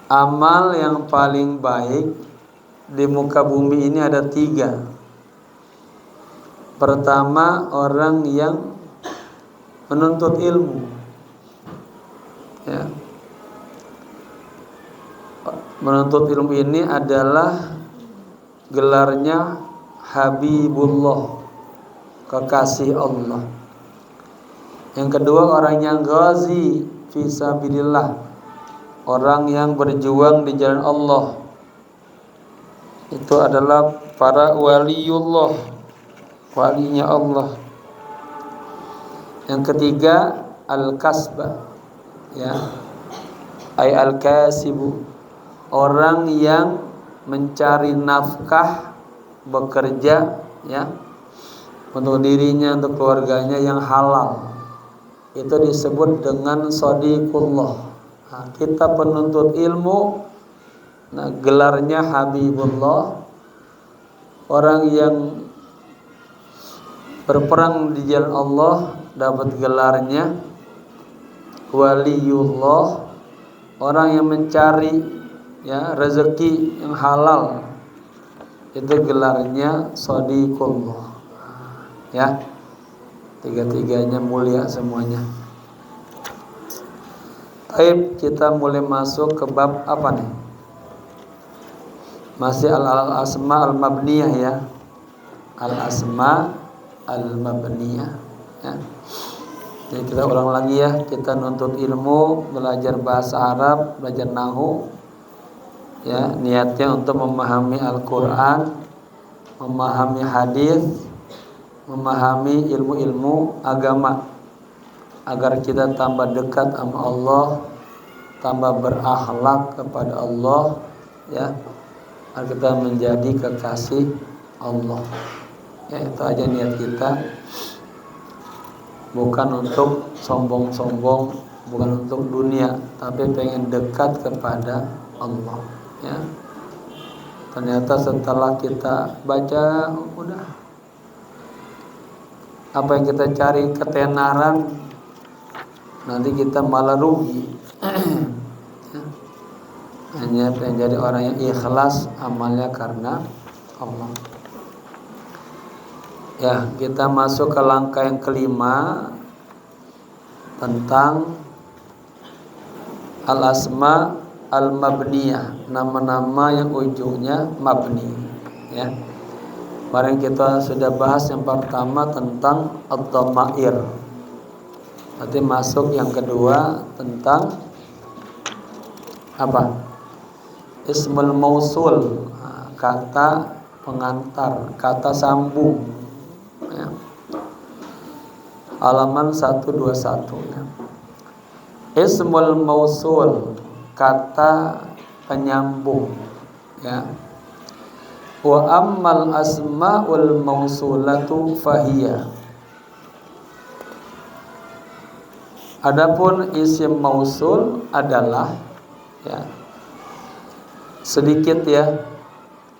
Amal yang paling baik di muka bumi ini ada 3. Pertama, orang yang menuntut ilmu, ya. Menuntut ilmu ini adalah gelarnya Habibullah, kekasih Allah. Yang kedua, orang yang ghazi fisabilillah, orang yang berjuang di jalan Allah. Itu adalah para waliullah, walinya Allah. Yang ketiga, al-kasba, ya, ay al-kasibu, orang yang mencari nafkah, bekerja, ya, untuk dirinya, untuk keluarganya yang halal. Itu disebut dengan shadiqullah. Nah, kita penuntut ilmu, nah, gelarnya Habibullah. Orang yang berperang di jalan Allah dapat gelarnya Waliullah. Orang yang mencari, ya, rezeki yang halal, itu gelarnya shadiqullah. Ya, 3-tiganya mulia semuanya. Baik, kita mulai masuk ke bab apa nih? Masih al-asma al-mabniyah, ya. Al-asma al-mabniyah, ya. Jadi kita ulang lagi, ya. Kita nuntut ilmu, belajar bahasa Arab, belajar nahwu, ya. Niatnya untuk memahami Al-Quran, memahami hadis, memahami ilmu-ilmu agama, agar kita tambah dekat sama Allah, tambah berakhlak kepada Allah, ya, agar kita menjadi kekasih Allah. Ya, itu aja niat kita. Bukan untuk sombong-sombong, bukan untuk dunia, tapi pengen dekat kepada Allah, ya. Ternyata setelah kita baca, udah, apa yang kita cari ketenaran, nanti kita malah rugi. Ya. Hanya menjadi orang yang ikhlas amalnya karena Allah. Ya, kita masuk ke langkah yang kelima tentang al-asma al-mabniyah, nama-nama yang ujungnya mabni, ya. Kemarin kita sudah bahas yang pertama tentang ad-dhamair. Nanti masuk yang kedua tentang apa? Ismul mausul, kata pengantar, kata sambung, ya. Halaman 121, ya. Ismul mausul, kata penyambung, ya. Wa ammal asmaul mausulatu fahiyah. Adapun isim mausul adalah, ya, sedikit, ya.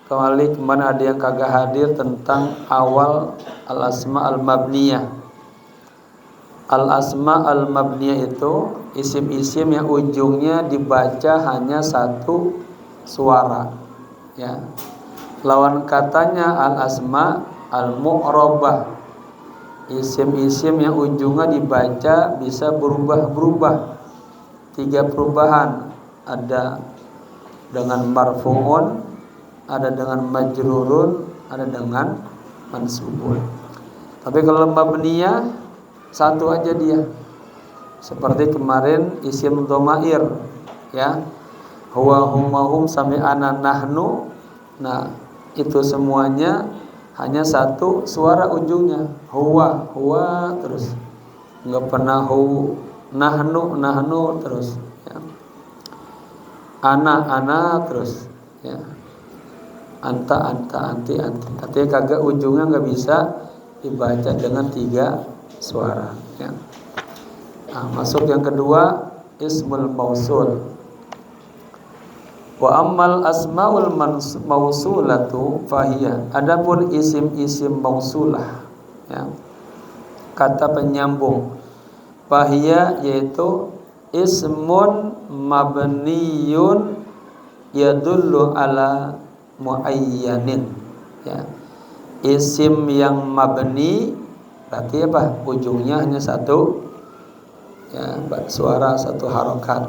Kemarin ada yang kagak hadir tentang awal al-asma al-mabniyah. Al-asma al-mabniyah itu isim-isim yang ujungnya dibaca hanya satu suara, ya. Lawan katanya al-asma al-mu'rabah, isim-isim yang ujungnya dibaca bisa berubah-berubah. 3 perubahan, ada dengan marfu'un, ada dengan majrurun, ada dengan mansubun. Tapi kalau mabniyah satu aja dia. Seperti kemarin isim dhamair, ya. Huwa huma hum sami'ana nahnu. Nah, itu semuanya hanya satu suara ujungnya, huwa, huwa terus. Enggak pernah nahnu, nahnu terus, ya. Ana terus, ya. Anta, anti, anti. Tapi kagak, ujungnya nggak bisa dibaca dengan 3 suara, ya. Nah, masuk yang kedua, ismul mausul. Wa ammal asmaul mausulatu fahiyah. Adapun isim-isim mausulah, ya, kata penyambung, fahiyah yaitu ismun mabniyun yadullu ala muayyanin, ya. Isim yang mabni berarti apa? Ujungnya hanya satu, ya, suara satu harokat.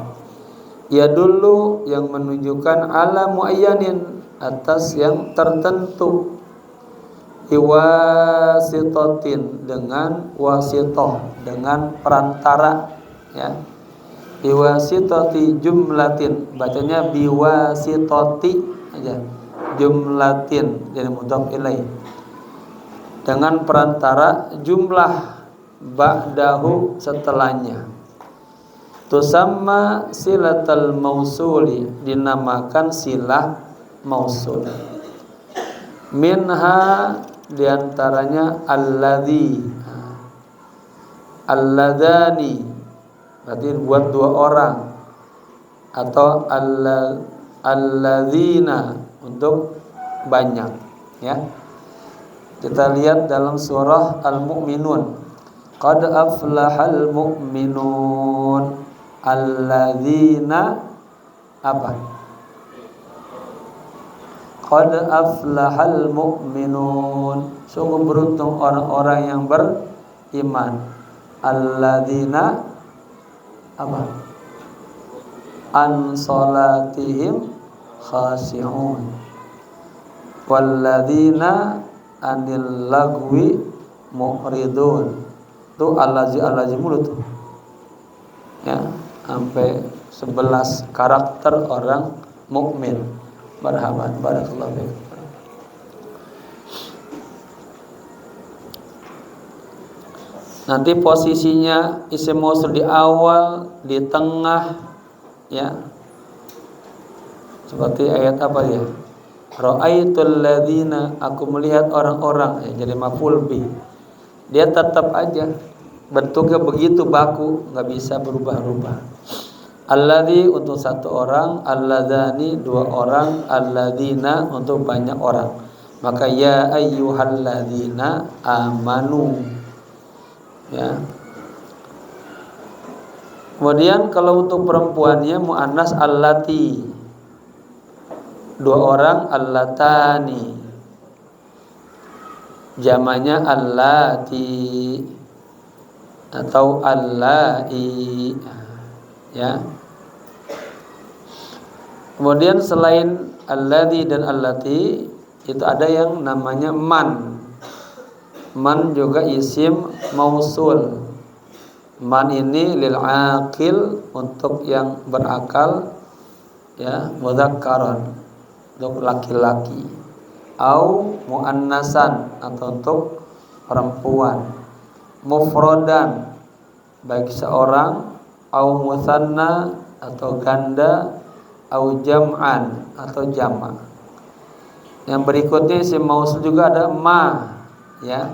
Yadullu yang menunjukkan ala muayyanin, atas yang tertentu. Iwasitotin, dengan wasitoh, dengan perantara, ya. Biwasitoti jumlatin, bacanya biwasitoti aja, jumlatin jadi mudhaf ilaih, dengan perantara jumlah, ba'dahu setelahnya. Tusamma silatal mausuli, dinamakan silah mausul. Minha, diantaranya alladzi, alladani, berarti buat dua orang, atau alladzina untuk banyak, ya. Kita lihat dalam surah Al-Mu'minun, qad aflahal mu'minun, alladzina apa? Qad aflahal mu'minun, sungguh beruntung orang-orang yang beriman. Alladzina apa? An salatihim khashi'un, walladzina anil lagwi mu'ridun. Itu allazi mulu tuh, ya, sampai 11 karakter orang mukmin. Marhaban, barakallahu fiik. Nanti posisinya isim mausul di awal, di tengah, ya. Seperti ayat apa ya? Ra'aitul ladzina, aku melihat orang-orang, ya, jadi maf'ul bih. Dia tetap aja bentuknya begitu baku, nggak bisa berubah-ubah. Alladzi untuk satu orang, alladzani dua orang, alladzina untuk banyak orang. Maka ya ayyuhalladzina amanu, ya. Kemudian kalau untuk perempuannya muannas allati, dua orang, allatani, jamanya allati atau allai, ya. Kemudian selain alladzi dan allati itu ada yang namanya man. Man juga isim mausul. Man ini lil aqil, untuk yang berakal, ya, mudzakkaran, untuk laki-laki, au muannasan atau untuk perempuan, mufrodan baik seorang, au musanna atau ganda, au jam'an atau jama'. Yang berikutnya isim mausul juga ada ma, ya.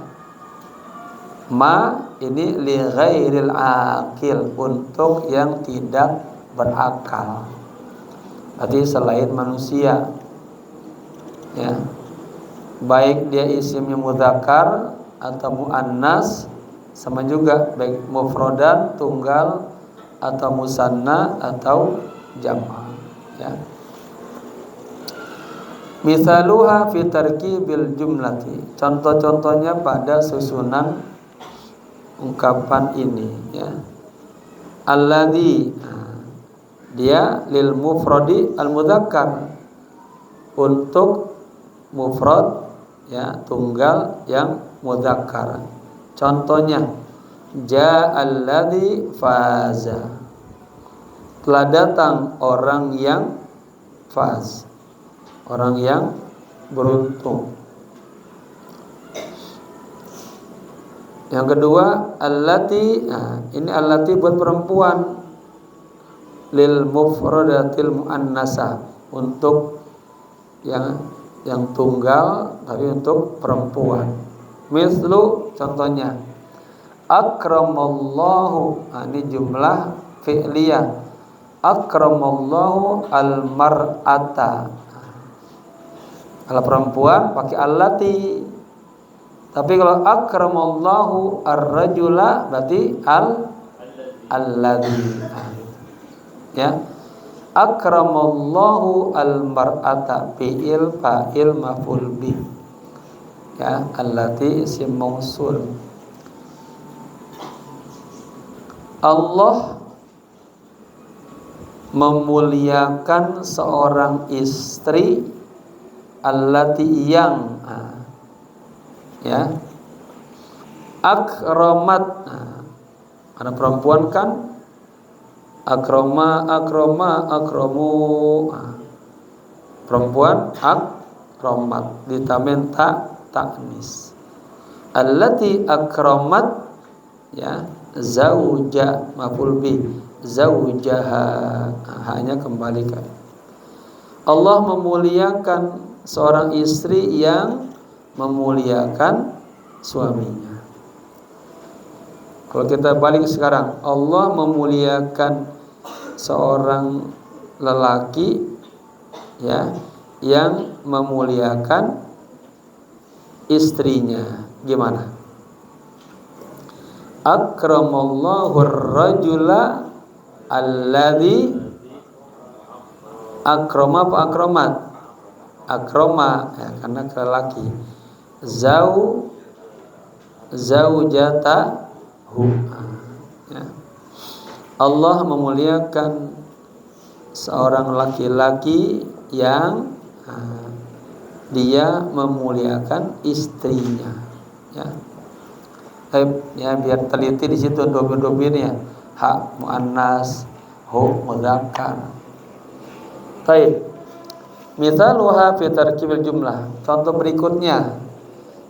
Ma ini li ghairil aqil, untuk yang tidak berakal, berarti selain manusia, ya. Baik dia isimnya mudzakkar atau muannas, sama juga, baik mufrodan tunggal atau musanna atau jama', ya. Misaluha fi tarkibil jumlati, contoh-contohnya pada susunan ungkapan ini, ya. Alladzi, dia lil mufradi al mudzakkar, untuk mufrad, ya, tunggal yang mudzakkar. Contohnya ja'alladzi faza, telah datang orang yang faz, orang yang beruntung. Yang kedua allati, ini allati buat perempuan, lil mufradatil muannasah, untuk yang tunggal tapi untuk perempuan. Mislu, contohnya akramallahu, ini jumlah fi'liyah, akramallahu al-mar'ata. Kalau perempuan pakai allati. Tapi kalau akramallahu ar-rajula berarti alladzi. Ya. akramallahu al-mar'ata fi'il fa'il maf'ul bih. Ya, allati isim mausul. Allah memuliakan seorang istri allati yang ya akramat, ada perempuan kan, akramu, perempuan akramat ditamen taknis. Allati akramat ya zauja maf'ul bi zaujaha, hanya kembalikan. Allah memuliakan seorang istri yang memuliakan suaminya. Kalau kita balik sekarang, Allah memuliakan seorang lelaki ya yang memuliakan istrinya. Gimana? Akramallahu ar-rajula alladzi akrama apa akramat? Akrama ya, karena lelaki. Zaujatahu ya. Allah memuliakan seorang laki-laki yang dia memuliakan istrinya ya. Ya biar teliti di situ domir-domirnya, hak muannas, hu mudzakkar. Baik. Mithaluha fi tarkibil jumlah. Contoh berikutnya.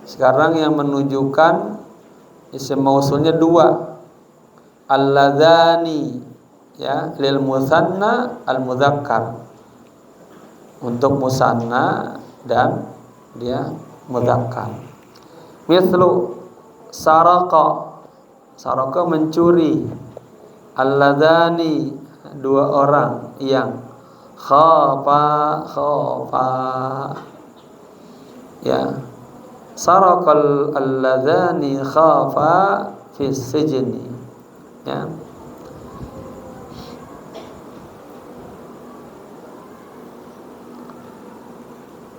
Sekarang yang menunjukkan isim mausulnya dua. Alladzani ya lil musanna al mudzakkar. Untuk musanna dan dia mudzakkar. Mithlu saraka. Saraka mencuri. Alladzani dua orang yang khafa ya sarakal alladzani khafa fi sijni ya.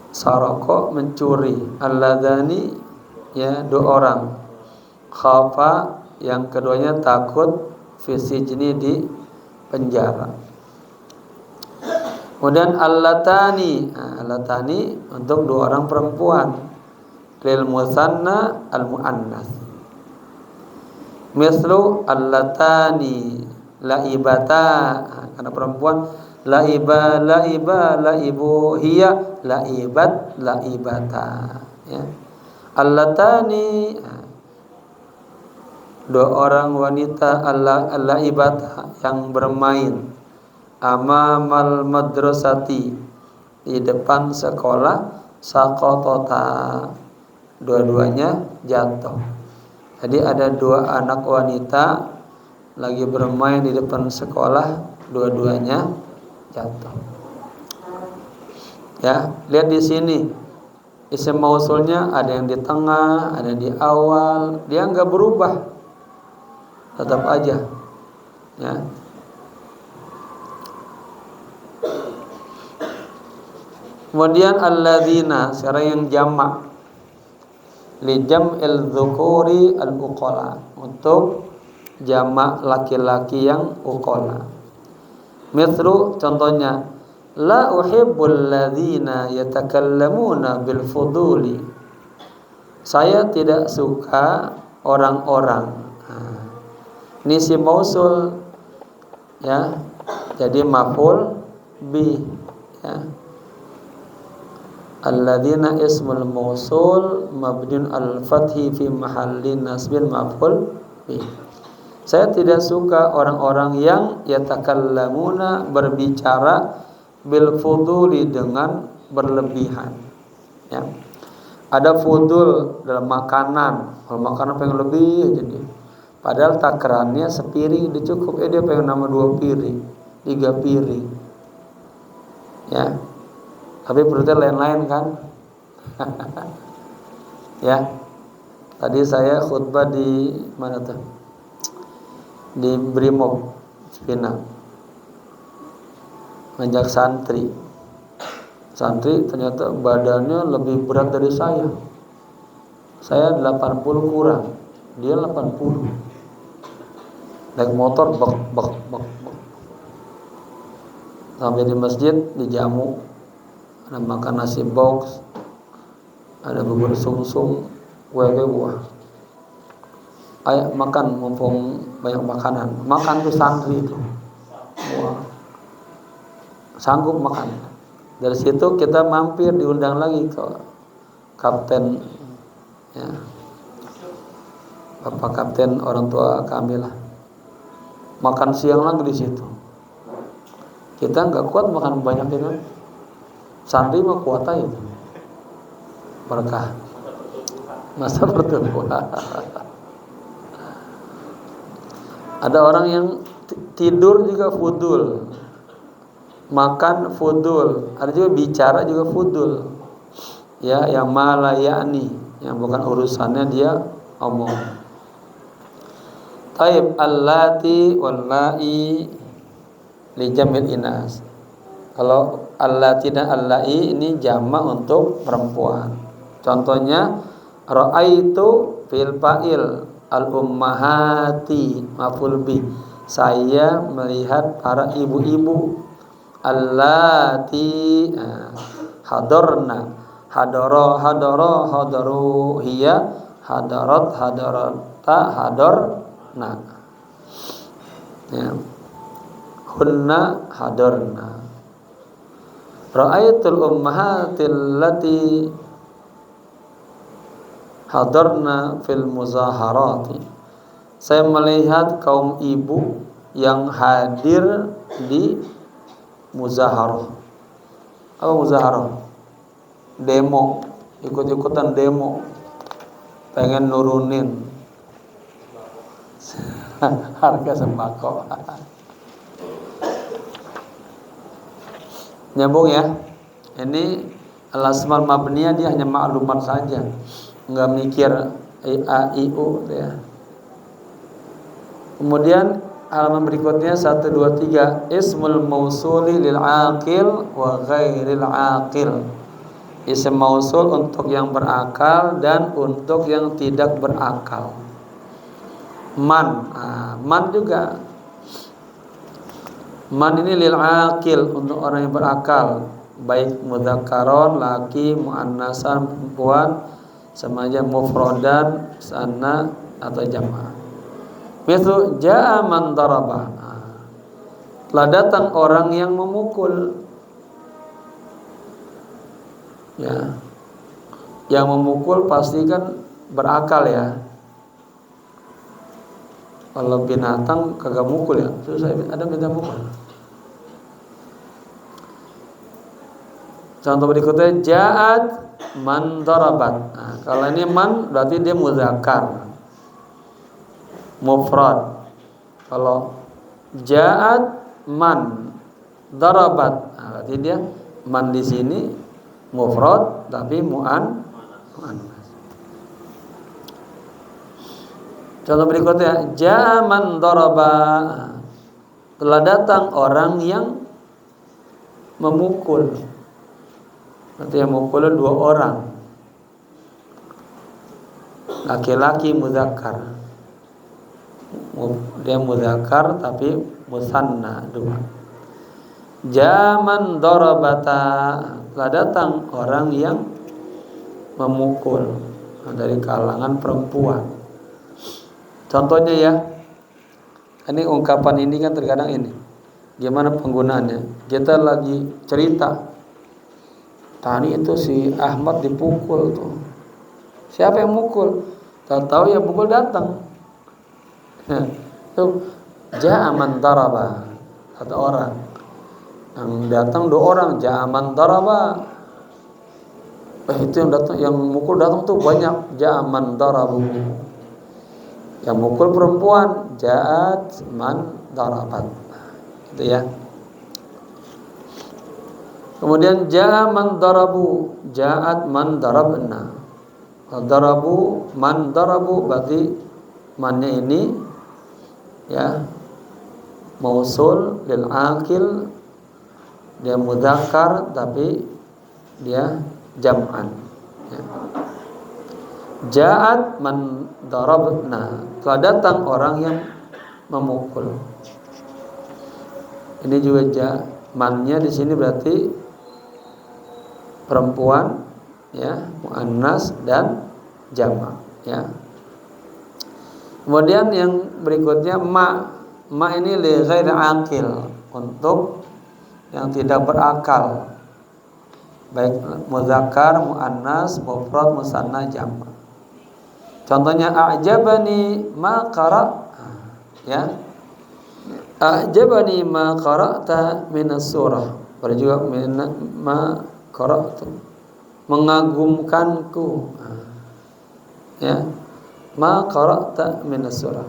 Saraka mencuri, alladzani ya dua orang, khafa yang keduanya takut, fi sijni di penjara. Kemudian allatani, allatani untuk dua orang perempuan, lil musanna al muannas. Mislu allatani laibata, karena perempuan laibu hiya laibata ya. Allatani dua orang wanita laibata yang bermain amamal madrasati di depan sekolah, saqatata dua-duanya jatuh. Jadi ada dua anak wanita lagi bermain di depan sekolah, dua-duanya jatuh. Ya, lihat di sini isim mausulnya ada yang di tengah, ada yang di awal, dia enggak berubah, tetap aja ya. Kemudian alladzina, sekarang yang jamak, li jam'il dzukuri al uqala, untuk jamak laki-laki yang uqala. Mithlu contohnya, la uhibbul ladzina yatakallamuna bil fuduli. Saya tidak suka orang-orang. Ini si mausul ya. Jadi maf'ul bi ya. Alladzina ismul mausul mabniun al-fathi fi mahallin nasbin maf'ul bi. Saya tidak suka orang-orang yang yatakallamuna berbicara bil fuduli dengan berlebihan ya. Ada fudul dalam makanan, kalau makanan pengen lebih jadi. Padahal takarannya sepiring udah cukup, dia pengen nama 2 piring, 3 piring ya. Tapi perutnya lain-lain kan. Ya. Tadi saya khutbah di mana tuh? Di Brimob, Cipinang. ngajak santri. Santri ternyata badannya lebih berat dari saya. Saya 80 kurang, dia 80. Naik motor bek bek bek bek. Sampai di masjid dijamu, ada makan nasi box, ada bubur sumsum, kue buah. Ayo makan mumpung banyak makanan. Makan tuh santri itu. Wah. Sanggup makan. Dari situ kita mampir diundang lagi ke kapten, ya, bapak kapten orang tua kami lah. Makan siang lagi di situ. Kita nggak kuat makan banyak itu. Santri mah kuat aja itu. Berkah. Masa pertumbuhan. Ada orang yang tidur juga fudul, makan fudul, ada juga bicara juga fudul, ya, yang malayani, yang bukan urusannya dia omong. Taib allati wallai li jamil inas. Kalau allati dan allai ini jamak untuk perempuan. Contohnya ra'aitu fil fa'il al-ummahati maf'ul bih. Saya melihat para ibu-ibu allati hadorna, hadaru hiya, hadarata hadorna, ya, hunna hadorna. Ra'aitul ummahatil lati hadarna fil muzaharati. Saya melihat kaum ibu yang hadir di muzaharah. Apa muzaharah? Demo, ikut-ikutan demo, pengen nurunin harga sembako. Nyambung ya. Ini al-asmal mabniyah, dia hanya maklumat saja, nggak mikir a i u ya. Kemudian halaman berikutnya 1 2 3, ismul mausuli lil aqil wa ghairil aqil. Isim mausul untuk yang berakal dan untuk yang tidak berakal. Man, man juga. Man ini lil aqil, untuk orang yang berakal, baik mudzakkaron laki, muannasan perempuan, sama aja mufradan sana atau jamaah. Misal jaa man daraba, telah datang orang yang memukul, ya. Yang memukul pasti kan berakal ya. Kalau binatang kagak mukul ya, susah ada binatang mukul. Contoh berikutnya ja'at man darabat. Kalau ini man berarti dia muzakkar, mufrad. Kalau ja'at man darabat, berarti dia man di sini mufrad tapi muannas. Contoh berikutnya ja'a man daraba, telah datang orang yang memukul. Berarti yang memukul 2 orang, laki-laki muzakkar. Dia muzakkar tapi musanna 2. Jaman darabata, telah datang orang yang memukul dari kalangan perempuan. Contohnya ya, ini ungkapan ini kan terkadang ini, gimana penggunaannya? Kita lagi cerita, tadi itu si Ahmad dipukul tuh. Siapa yang mukul? Tahu yang pukul datang. Tuh ja'aman daraba, 1 orang. Yang datang 2 orang, ja'aman daraba. Itu yang datang, yang mukul datang tuh banyak, ja'aman darabu. Yang mukul perempuan, ja'at man darabat. Itu ya. Kemudian ja'a man darabu, ja'at man darabna. Darabu man darabu, berarti mannya ini ya mausul lil aqil Dia mudzakkar tapi dia jam'an. Ya. Ja'at man darabna, telah datang orang yang memukul. Ini juga mannya di sini berarti perempuan, ya, muannas dan jamak, ya. Kemudian yang berikutnya ma ini li ghairi aqil, untuk yang tidak berakal, baik muzakkar, muannas, mufrad, musanna, jamak. Contohnya a'jabani ma qara', ya. A'jabani ma qara'ta minas surah. Ada juga ma qara'tu, mengagumkanku, ya. Ma qara'ta minas surah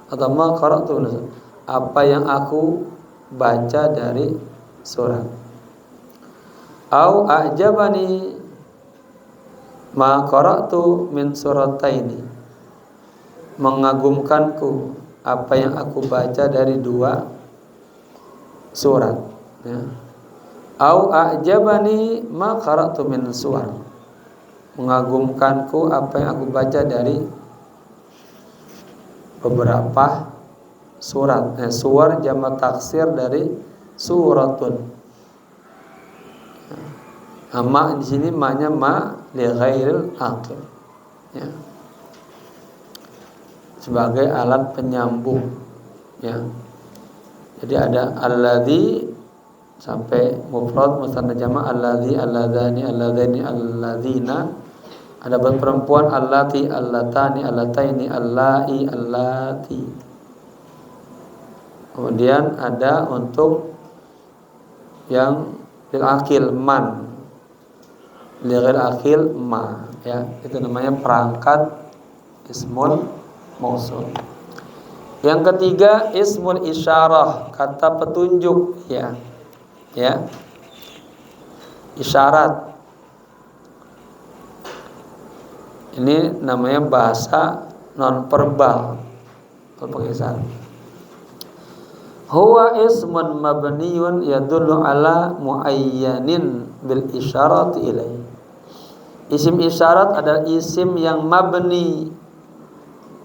atau ma qara'tu minas surah, apa yang aku baca dari surat. Au a'jabani ma qara'tu min surataini, mengagumkanku apa yang aku baca dari 2 surat, ya. Au a'jabani ma qara'tu min suwar, mengagumkanku apa yang aku baca dari beberapa surat. Suwar jamak taksir dari suratun. Ma di sini ma-nya ma li ghairil aqil, ya, sebagai alat penyambung, ya. Jadi ada alladzi sampai mufrad, musanna, jamak alladzi, alladzani, alladzani, alladzina. Ada perempuan allati, allatani, allataini, allai, allati. Kemudian ada untuk yang lil aqil man, lil aqil ma, ya. Itu namanya perangkat ismul mausul. Yang ketiga ismul isyarah, kata petunjuk, ya. Ya. Isyarat. Ini namanya bahasa non verbal, pakai isyarat. Huwa ismun mabniyun yadullu ala muayyanin bil isyarati ilaihi. Isim isyarat adalah isim yang mabni,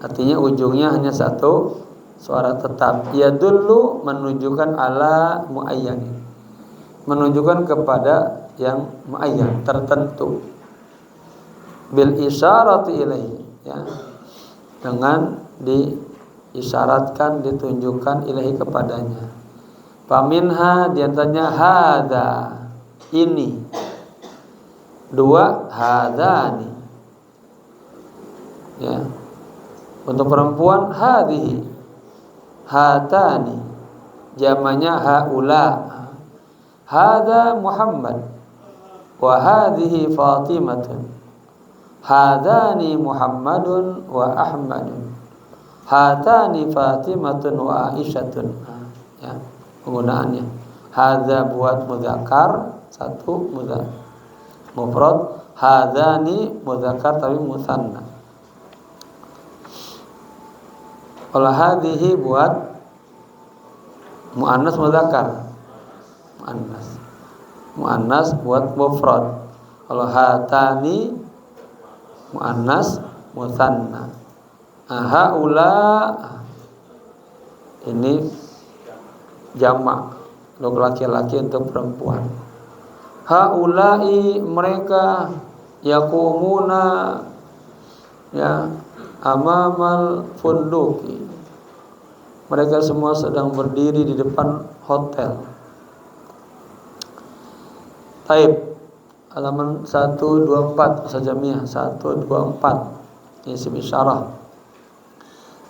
artinya ujungnya hanya satu suara tetap. Yadullu menunjukkan ala muayyanin, menunjukkan kepada yang muayyan, tertentu. Bil isyarati ilaihi, ya, dengan diisyaratkan, ditunjukkan ilahi kepadanya. Faminha, diantaranya hadza, ini. 2 hadzani, ya. Untuk perempuan hadhihi, hatani, jamannya haula. Hadza Muhammad wa hadhihi Fatimatun, hadani Muhammadun wa Ahmadun, hatani Fatimatun wa Aisyatun, ya, penggunaannya. Hadza buat mudzakkar, 1 mufrad, hadzani mudzakkar tapi musanna. Kalau hadhihi buat muannas mudzakkar, muannas buat mufrad. Kalau hatani muannas musanna. Haula ini jamak, untuk laki-laki, untuk perempuan. Haulai mereka, yaqumuna, ya, amamal funduki, mereka semua sedang berdiri di depan hotel. Taib, halaman 124 sajamiyah 124, isim isyarah.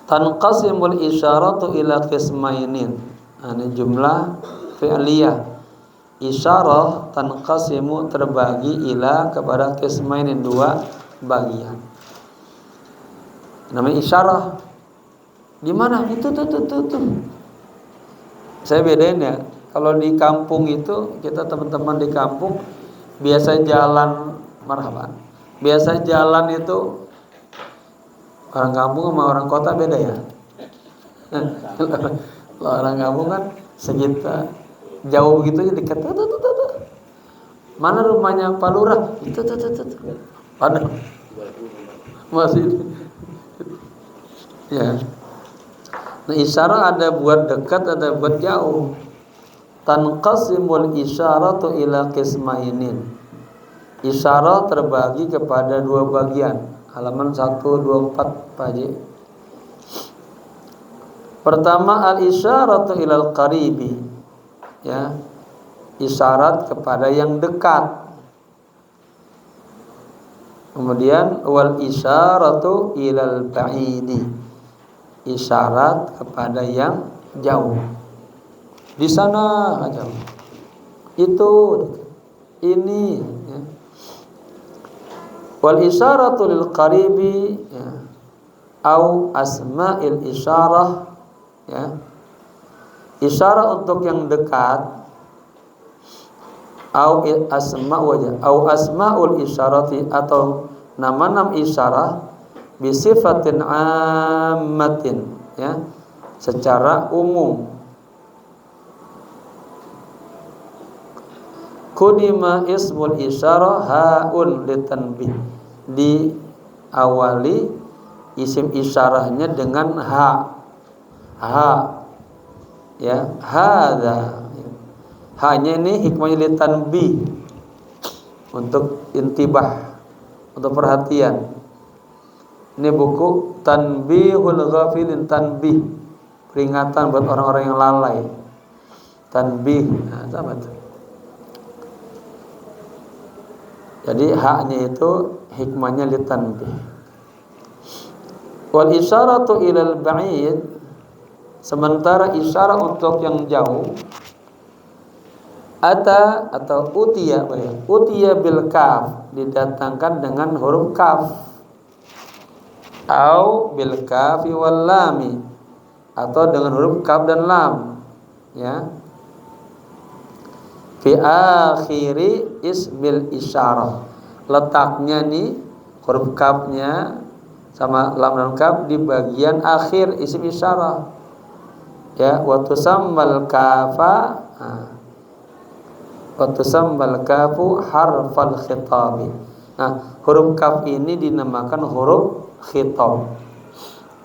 Tanqasimul isyaratu ila qismainin. Ini jumlah fi'liyah. Isyarah tanqasimu terbagi ila kepada qismainin, 2 bagian. Namanya isyarah. Di mana? Itu tuh. Saya bedain, ya. Kalau di kampung itu, kita teman-teman di kampung biasa jalan, marhaban. Biasa jalan itu orang kampung sama orang kota beda, ya. Kalau orang kampung kan sekitar jauh gitu ya dekat. Mana rumahnya Pak Lurah? Itu. Padahal masih ya. Nah, isyarat ada buat dekat, ada buat jauh. Tanqasimul isyaratu ila qismainin. Isyarat terbagi kepada dua bagian. Halaman 124 Pak Haji. Pertama al-isyaratu ilal qaribi. Ya. Isyarat kepada yang dekat. Kemudian wal isyaratu ilal ba'idi. Isyarat kepada yang jauh. Di sana aja. Itu ini ya. Wal isyaratu lil qaribi ya. Au asma'il isyarah ya. Isyarat untuk yang dekat au asma'ul isyarati atau nama-nama isyarah bisifatin ammatin ya, secara umum. Kudima ismul isyarah haun litanbih, diawali isim isyarahnya dengan ha ya, hadza. Hanya ini hikmahnya litanbih, untuk intibah, untuk perhatian. Ini buku Tanbihul Ghafilin, tanbih, peringatan buat orang-orang yang lalai. Tanbih, nah, sama itu. Jadi haknya itu hikmahnya litanbih. Wal isyaratu ilal ba'id, sementara isyarat untuk yang jauh, atau utiya bil kaf, didatangkan dengan huruf kaf, au bil kafi wal lami, atau dengan huruf kaf dan lam ya, fi akhiri ismil isyarah. Letaknya nih huruf kafnya sama lam dan kaf di bagian akhir isim isyarah ya. Wa tusammal kafa, wa tusammal kafu harfal khitabi. Nah, huruf kaf ini dinamakan huruf khitab.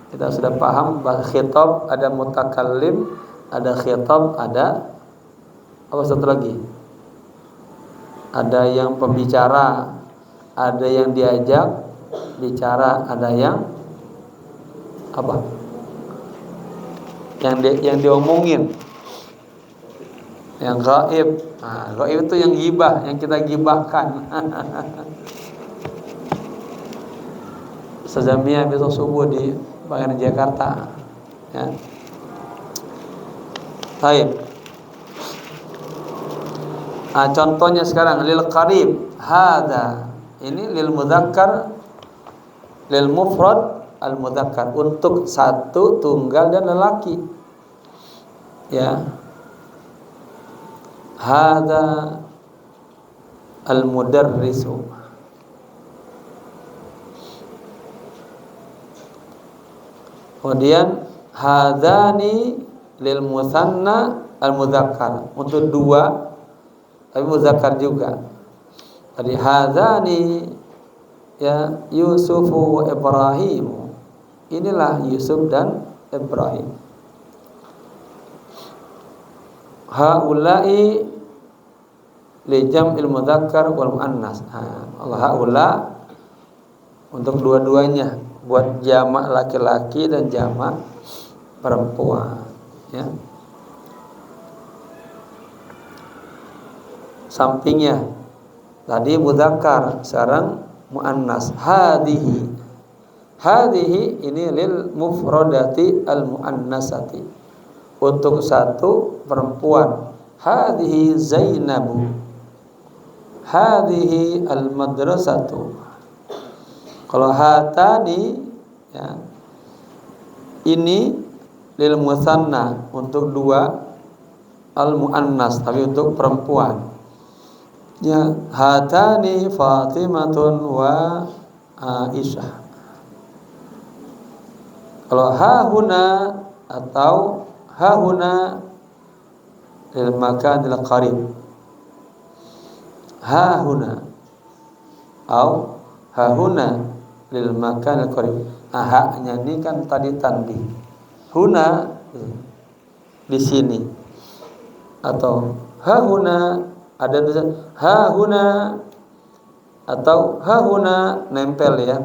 Kita sudah paham bahwa khitab ada mutakallim, ada khitab, ada apa satu lagi? Ada yang pembicara, ada yang diajak bicara, ada yang apa? Yang diomongin, yang gaib. Nah, gaib itu yang gibah, yang kita gibahkan. Sejamnya besok subuh di Pangeran Jakarta ya. Baik. Contohnya sekarang lil qarib hadza, ini lil mudzakkar, lil mufrad al mudzakkar, untuk satu tunggal dan lelaki ya. Hadza al mudarrisu, kemudian hadzani lil musanna al mudzakkar, untuk dua tapi muzakkar juga. Tadi hadzani ya Yusufu wa Ibrahim, inilah Yusuf dan Ibrahim. Haula'i li jam'il mudzakkar wal muannas. Allah haula untuk dua-duanya, buat jamak laki-laki dan jamak perempuan ya. Sampingnya tadi mudzakkar, sekarang muannas. Hadhihi, hadhihi ini lil mufradati al muannasati, untuk satu perempuan. Hadhihi Zainabu, hadhihi al madrasatu. Kalau hatani ya, ini lil musanna, untuk dua, al muannas tapi untuk perempuan ya. Hatani Fatimatun wa Aisyah. Kalau hahuna atau hahuna lil makanil qarib. Ha huna au ha huna lil makanil qarib. Ha-nya ini kan tadi tanbih. Huna di sini, atau ha huna ada tulisan ha huna, atau ha huna nempel ya.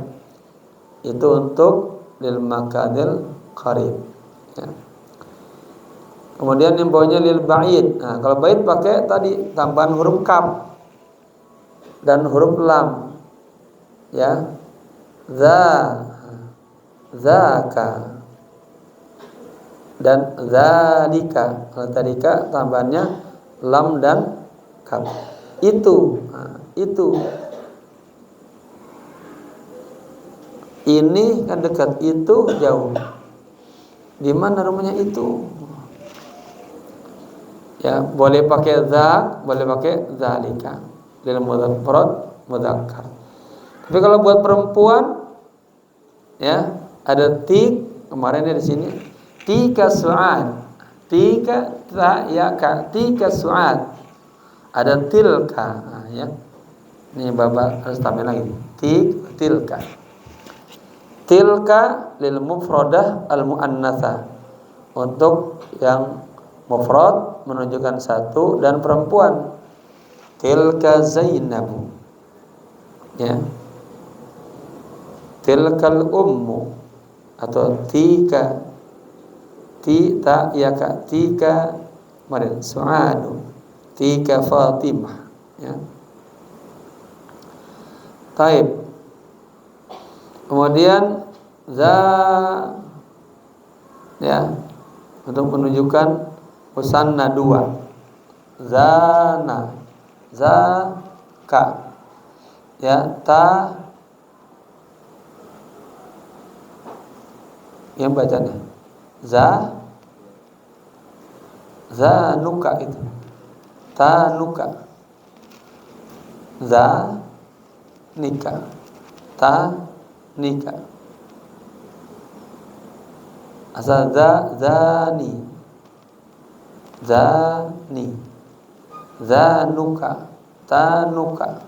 Itu untuk lil makanil qarib ya. Kemudian yang bawahnya lil ba'id. Nah, kalau ba'id pakai tadi tambahan huruf kaf dan huruf lam ya. Zaka dan zalika. Kalau tadika tambahannya lam dan kaf. Itu. Nah, itu. Ini kan dekat, itu jauh. Di mana rumahnya itu? Ya, boleh pakai za, boleh pakai zalika. Lil mufrad mudzakkar. Tapi kalau buat perempuan ya, ada tik, kemarin di sini tika su'ad. Tika ta ya ka, tika su'ad. Ada tilka, nah, ya. Ini Bapak harus tambah lagi. Tilka. Tilka lil mufradah al muannatsa. Untuk yang mufrad menunjukkan satu dan perempuan. Tilka Zainabu. Ya. Tilkal ummu atau tika ya ka, tika marin su'adu, tika Fatimah ya. Taib. Kemudian za ya, untuk menunjukkan musanna dua. Zana, zaka ya, ta yang bacanya zanuka itu, tanuka, nika, nika, asal zani, zanuka, tanuka.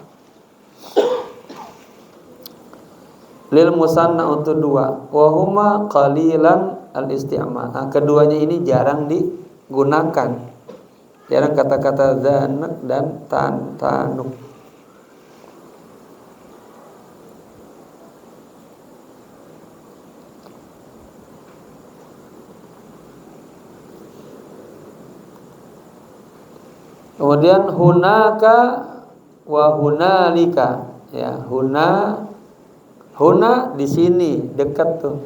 Lil musanna untuk dua, wa huma qalilan al isti'mal. Nah, keduanya ini jarang digunakan. Jarang kata-kata zanak dan tanuk. Kemudian hunaka wa hunalika ya, huna di sini dekat tuh.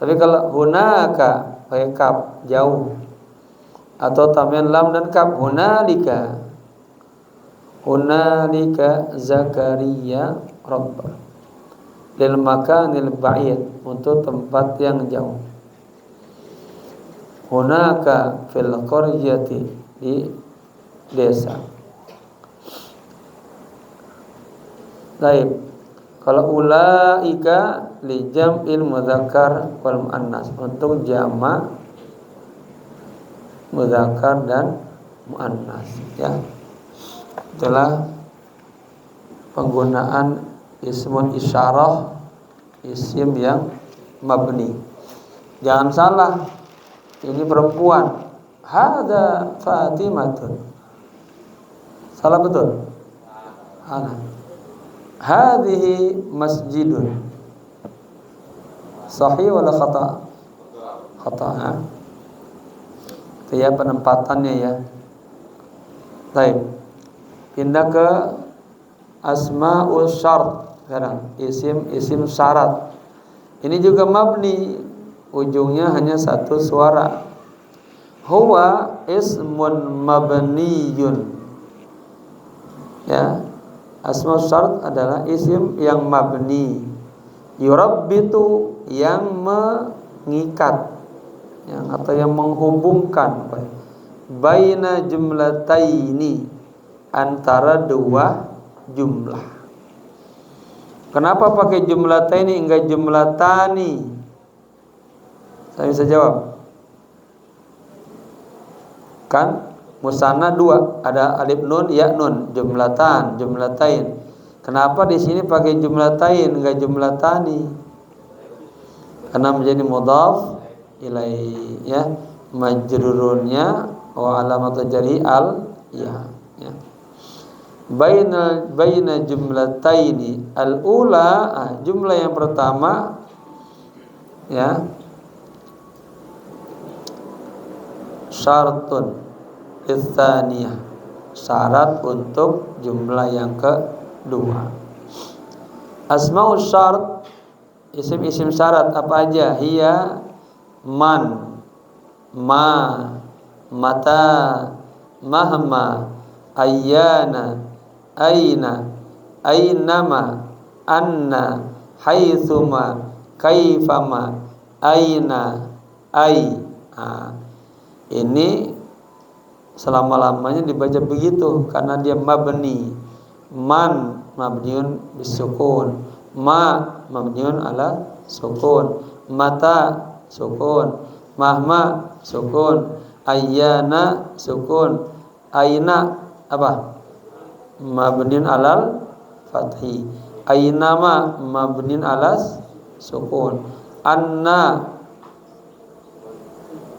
Tapi kalau hunaka pakai kaf jauh, atau tambahan lam dan kaf, hunalika Zakaria rabbah lil makanil ba'id, untuk tempat yang jauh. Hunaka fil qaryati, di desa. Baik. Kalau ulaika li jam'il mudzakkar wal muannas, untuk jamak mudzakkar dan muannas ya. Itulah penggunaan ismun isyarah, isim yang mabni. Jangan salah, ini perempuan, hadza Fatimatun. Salah betul? Salah. Hadhihi masjidun. Sahih wala khata? Khata. Itu ya penempatannya ya. Baik. Pindah ke asmaul syart sekarang. Isim syarat. Ini juga mabni, ujungnya hanya satu suara. Huwa ismun mabniyun. Ya. Asma syarat adalah isim yang mabni, yurabbitu, yang mengikat, atau yang menghubungkan, baina jumlataini, antara dua jumlah. Kenapa pakai jumlataini enggak jumlatani? Saya bisa jawab. Kan Musanna 2, ada alif nun ya nun, jumlatan, jumlatain. Kenapa di sini pakai jumlatain enggak jumlatani? Karena menjadi mudhaf ilaihi, ya. Majrurunnya wa alamat jari al ya. Baina jumlataini al-ula, jumlah yang pertama, ya, syartun tsaniyah, syarat untuk jumlah yang kedua. Asmaul syart, isim-isim syarat apa aja? Hiya man, ma, mata, mahma, ayyana, aina, ainama, anna, haitsuma, kaifama, aina, ai. Ini selama-lamanya dibaca begitu karena dia mabni. Man mabniun bisukun, ma mabniun ala sukun, mata sukun, mahma sukun, ayyana sukun, aina apa? Mabniun alal fathi, ainama mabniun alas sukun, anna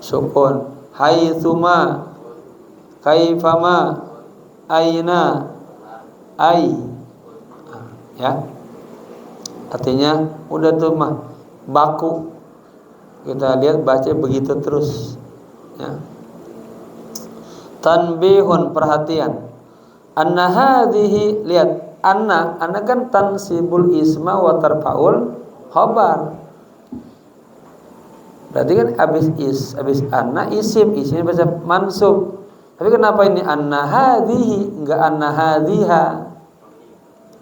sukun, haitsuma, kaifama, aina, ai. Ya. Artinya udah tuh mah baku. Kita lihat baca begitu terus. Ya. Tanbihun, perhatian. Anna hadhihi, lihat anna kan tansibul isma wa tarfaul khabar. Berarti kan habis anna isimnya baca mansub. Tapi kenapa ini anna hadhihi enggak anna hadhiha?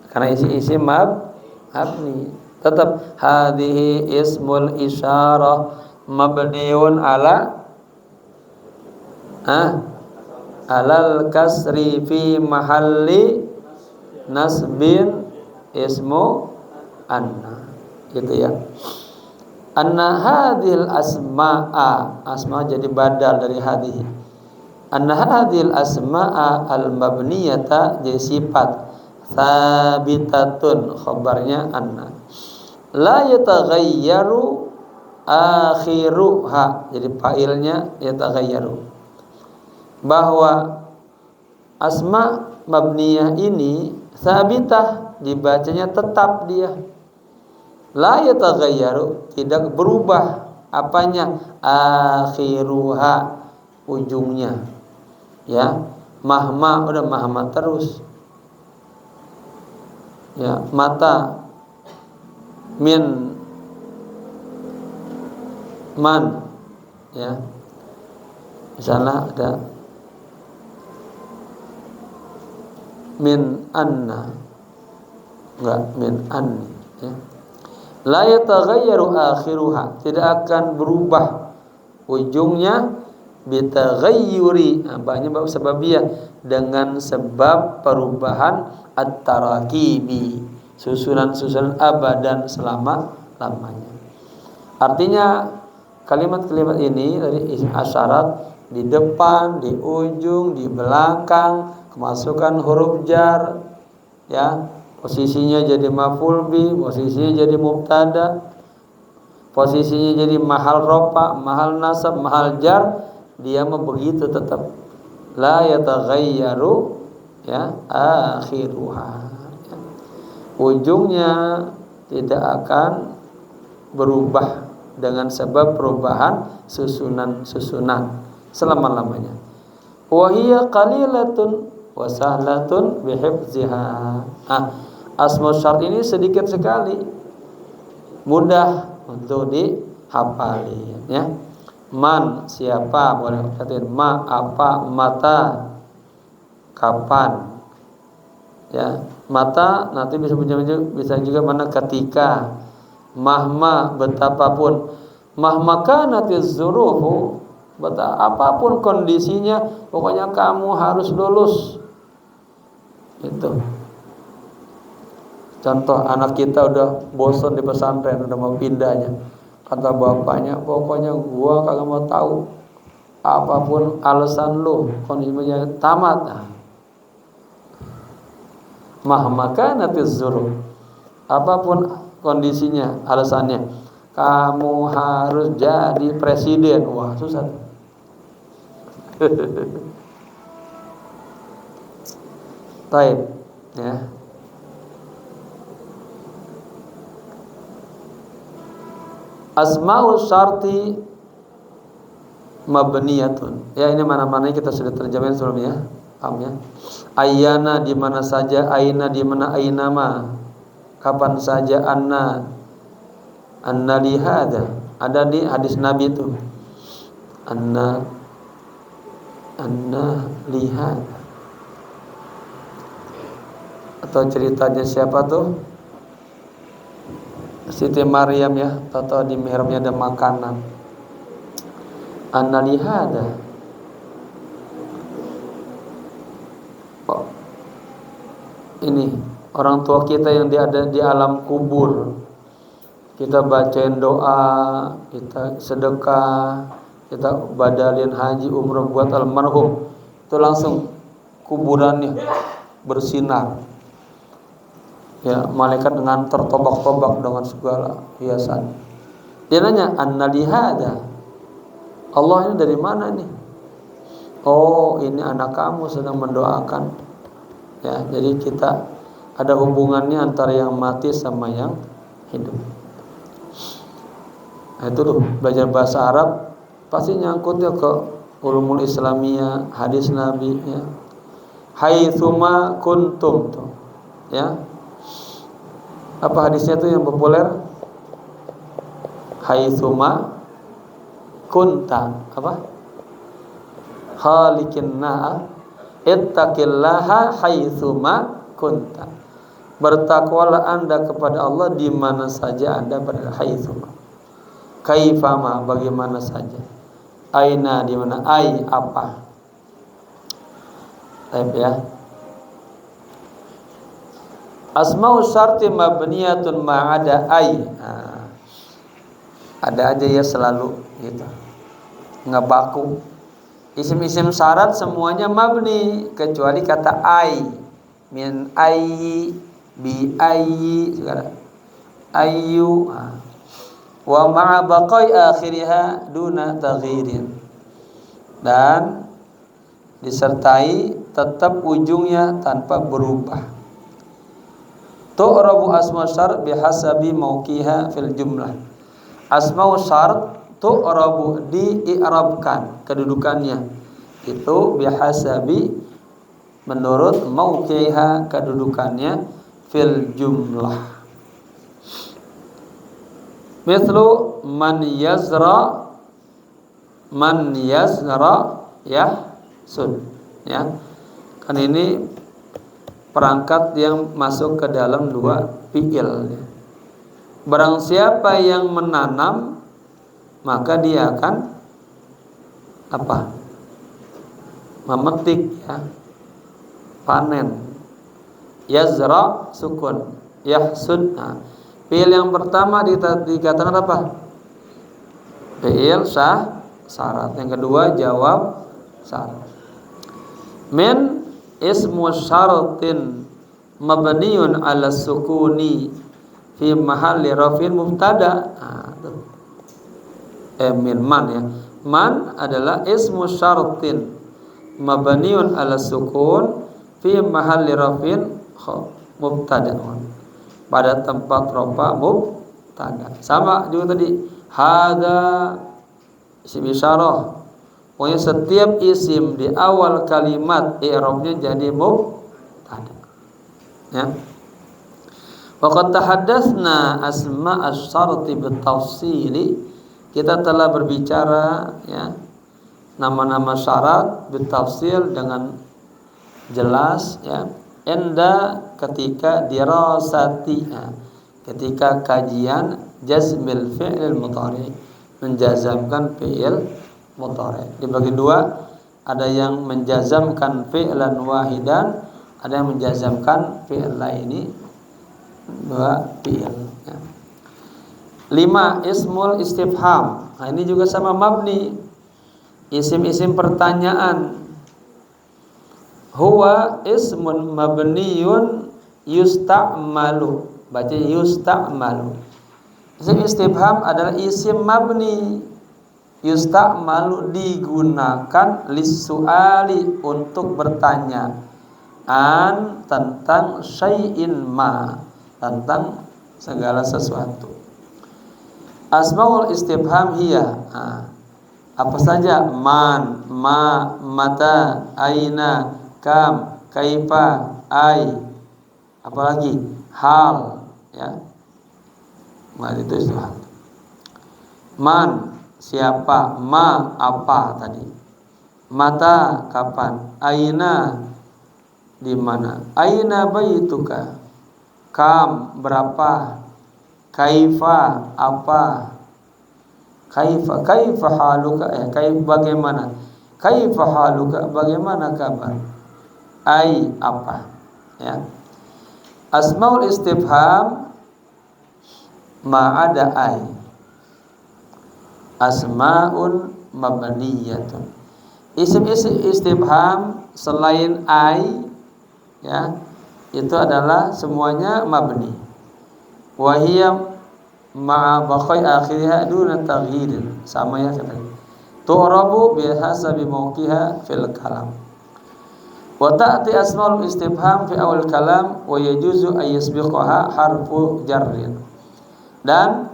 Karena isim mabni. Tetap hadhihi ismul isyarah mabniun alal kasri fi mahalli nasbin ismu anna. Gitu ya. Anna hadhil asma'a, asma jadi badal dari hadhihi. Anna hadhil asma'a al-mabniyata jadi sifat, thabitatun khabarnya anna, la yataghayyaru akhiruha jadi fa'ilnya yataghayyaru, bahwa asma mabniyah ini thabitah dibacanya tetap dia, la yataghayyaru tidak berubah apanya, akhiruha ujungnya, ya. Mahma udah mahma terus, ya. Mata min man, ya. Misalnya ada min anna, enggak min anni, ya. La yataghayyaru akhiruha tidak akan berubah ujungnya, bitaghayyuri, banyak bab sebabiyah dengan sebab perubahan at-tarakibi, susunan-susunan abadan selama-lamanya. Artinya kalimat-kalimat ini dari isim asyarat di depan, di ujung, di belakang kemasukan huruf jar, ya. Posisinya jadi maf'ul bi, posisinya jadi mubtada, posisinya jadi mahal rofa, mahal nasab, mahal jar, dia mah begitu tetap. La yataghayyaru, ya, akhiruha, ya. Ujungnya tidak akan berubah dengan sebab perubahan susunan-susunan selama-lamanya. Wa hiya qalilatun wa sahlatun bihifziha. Asma syart ini sedikit sekali, mudah untuk dihafalin, ya. Man siapa, boleh katakan ma apa, mata kapan, ya. Mata nanti bisa juga mana ketika, mahma betapapun, mahma kanatiz zurufu, apapun kondisinya pokoknya kamu harus lulus. Itu contoh anak kita udah bosan di pesantren, udah mau pindahnya, kata bapaknya, pokoknya gua kagak mau tahu apapun alasan lu, kondisinya tamat. Mahmaka natiz zuru, apapun kondisinya, alasannya, kamu harus jadi presiden. Wah, susah. Taib, ya. Asma'ul syarti mabniyatun. Ya, ini mana-mana kita sudah terjemahin sebelumnya. Paham ya? Ayyana di mana saja, aina di mana, ainama kapan saja, anna lihada ada di hadis Nabi itu. Anna lihada, atau ceritanya siapa tuh? Siti Maryam ya, atau di mihrabnya ada makanan. Anna lihada. Oh, ini orang tua kita yang ada di alam kubur, kita bacain doa, kita sedekah, kita badalin haji umroh buat almarhum, itu langsung kuburannya bersinar. Ya, malaikat dengan tertobak-tobak dengan segala hiasan. Dia nanya, anna lihada, Allah ini dari mana nih? Oh, ini anak kamu sedang mendoakan. Ya, jadi kita ada hubungannya antara yang mati sama yang hidup. Nah, itu tuh belajar bahasa Arab pasti nyangkutnya ke ulumul Islamiyah, hadis Nabi ya. Haitsuma kuntum tuh. Ya. Apa hadisnya tuh yang populer? Haitsuma kunta, apa? Khaliqin na'a ittaqillaha haitsuma kunta. Bertakwalah Anda kepada Allah di mana saja Anda berada. Haitsuma. Kaifama, bagaimana saja. Aina, di mana, ai apa. Baik ya. Asma'u syarti mabniyatun ma'ada ai. Nah, ada aja ya selalu gitu. Enggak baku. Isim-isim syarat semuanya mabni kecuali kata ai. Min ayyi, bi ayyi, segala. Ayyu. Wa ma'a baqai akhiriha duna taghyirin. Dan disertai tetap ujungnya tanpa berubah. Tu'rabu asma syart bihasabi mauqiha fil jumlah. Asma syart tu'rabu, di'irabkan kedudukannya itu bihasabi menurut mauqiha kedudukannya fil jumlah. Mithlu man yazra yahsun ya. Kan ini perangkat yang masuk ke dalam dua fi'il. Barang siapa yang menanam, maka dia akan apa? Memetik ya. Panen. Yazra sukun, yahsun. Nah, fi'il yang pertama dikatakan apa? Fi'il syarat. Yang kedua jawab syarat. Min ismu syaratin mabniun ala sukuni fi mahalli rafin mubtada. Min man ya. Man adalah ismu syaratin mabniun ala sukun fi mahalli rafin mubtada. Pada tempat rofa mubtada. Sama juga tadi hadza isim isyarah. Pokoknya setiap isim di awal kalimat i'rabnya jadi mubtada. Ya. Wa qad tahaddatsna asma' asy-syarti bitafsili. Kita telah berbicara ya nama-nama syarat bitafsil dengan jelas ya. Enda ketika dirasati, ketika kajian jazmil fi'il mudhari, menjazamkan fi'il mudhari. Dibagi dua, ada yang menjazamkan fi'lan wahidan, ada yang menjazamkan fi'il laini dua fi'il ya. 5 ismul istifham. Nah, ini juga sama mabni. isim-isim pertanyaan. Huwa ismun mabniyun yusta'malu. Baca yusta'malu. Isim istifham adalah isim mabni yusta'malu, digunakan lis-su'ali, untuk bertanya, an, tentang syai'in ma, tentang segala sesuatu. Asmaul istifham hiya, apa saja? Man, ma, mata, aina, kam, kaifa, ai, apalagi hal, ya. Nah, itu istifham. Man, siapa? Ma, apa tadi? Mata, kapan? Aina, di mana? Aina baituka? Kam, berapa? Kaifa, apa? Kaifa haluka, bagaimana? Kaifa haluka, bagaimana kabar? Ai, apa? Ya. Asmaul istifham ma'ada ai, asmaun mabniyatun. Isim-isim istifham selain ai, ya, itu adalah semuanya mabni. Wa hiya ma'a baqai akhiriha duna taghyir, sama ya kata. Tu'rabu bihasabi mawqiha fil kalam. Wa ta'ti asmaul istifham fi awal kalam wa yajuzu ay yasbiqaha harfu jarrin. Dan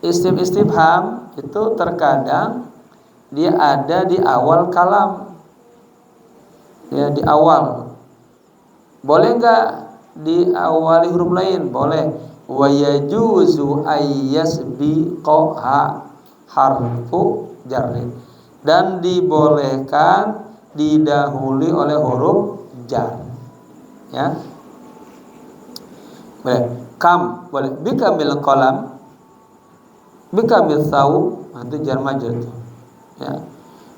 isim istifham itu terkadang dia ada di awal kalam, ya, di awal. Boleh enggak diawali huruf lain? Boleh. Wa yajuzu ay yasbiqaha harfu jarrin. Dan dibolehkan didahului oleh huruf jar, ya. Boleh. Kam, boleh. Bikamil qalam, bikamil thawb, itu jar majrur tuh. Ya.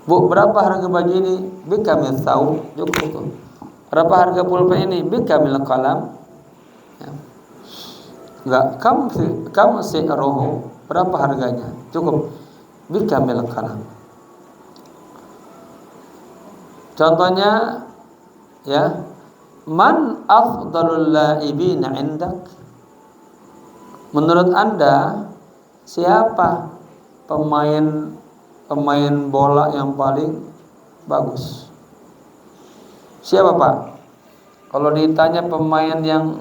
Bu, berapa harga baju ini? Bikamil thawb, cukup tuh. Berapa harga pulpen ini? Bikamil qalam. Ya. Enggak, kam si'ruhu, berapa harganya? Cukup. Bikamil qalam. Contohnya, ya, man afdalul la'ibina 'indak? Menurut Anda siapa pemain bola yang paling bagus? Siapa, Pak? Kalau ditanya pemain yang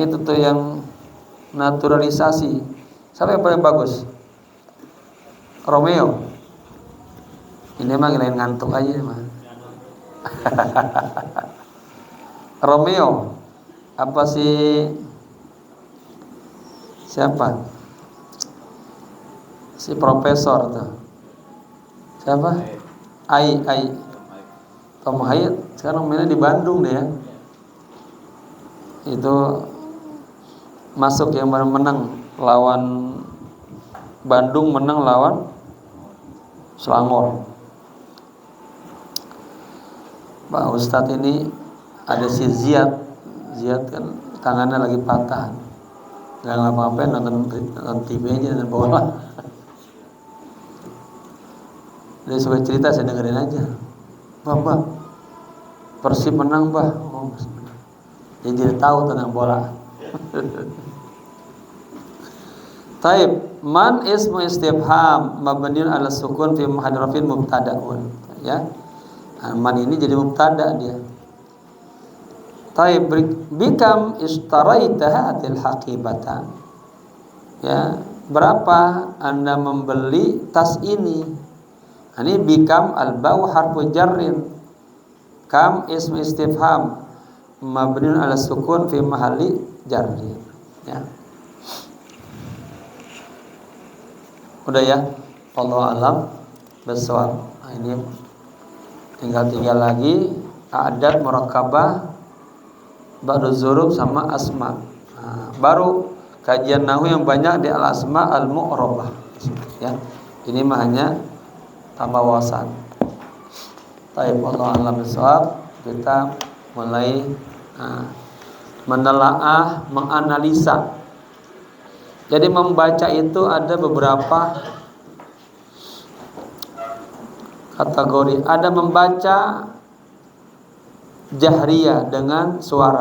itu tuh, yang naturalisasi, siapa yang paling bagus? Romeo. Ini mah ngelain ngantuk aja mah. Romeo. Apa sih? Siapa? Si profesor tuh. Siapa? Ai. Tom Hayat sekarang mainnya di Bandung deh, ya. Itu masuk yang baru menang lawan Bandung, menang lawan Selangor. Pak Ustadz ini ada si Ziad kan tangannya lagi patah, nggak ngapa-ngapain, nonton TV aja, nonton bola. Dia suka cerita, saya dengerin aja. Bah, Persib menang, bah. Oh, dia jadi tahu tentang bola. Taib, man ismu istifham mabniun ala sukun fi mahalli rafin mubtada'un, ya. Man ini jadi mubtada dia. Taib, bikam istaraita hadhil haqibata, ya, berapa Anda membeli tas ini? Ini bikam al-bau harfu jarrin, kam ismu istifham mabniun ala sukun fi mahalli jarri, ya. Udah ya, Allah alam bisawab. Nah, ini tinggal 3 lagi, a'dad, murakkabah, ba'du zurub sama asma. Nah, baru kajian nahwu yang banyak di al-asma al-mu'rabah, ya. Ini mah hanya tambah wawasan. Baik, Allah alam bisawab. Kita mulai menelaah, menganalisa. Jadi membaca itu ada beberapa kategori. Ada membaca jahriyah dengan suara.